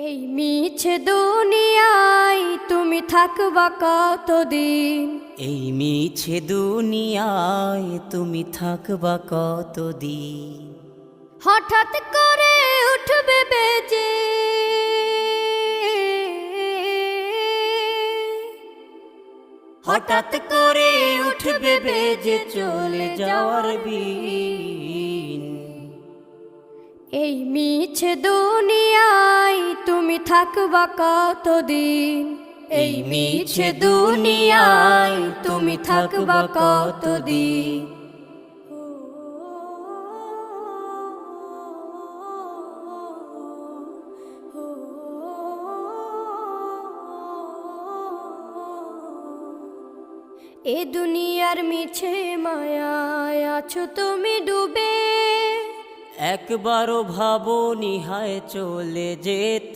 এই মিছে দুনিয়ায় তুমি থাকবা কতদিন? এই মিছে দুনিয়ায় তুমি থাকবা কতদিন? হঠাৎ করে উঠবে বেজে হঠাৎ করে উঠবে বেজে চলে যাওয়ার বিন। এই মিছে দুনিয়ায় তুমি থাকবা কতদিন? এই মিছে দুনিয়ায় তুমি থাকবা কতদিন? এ দুনিয়ার মিছে মায়ায় আছো তুমি ডুবে, একবারও ভাবো নিহায় চলে যেতে।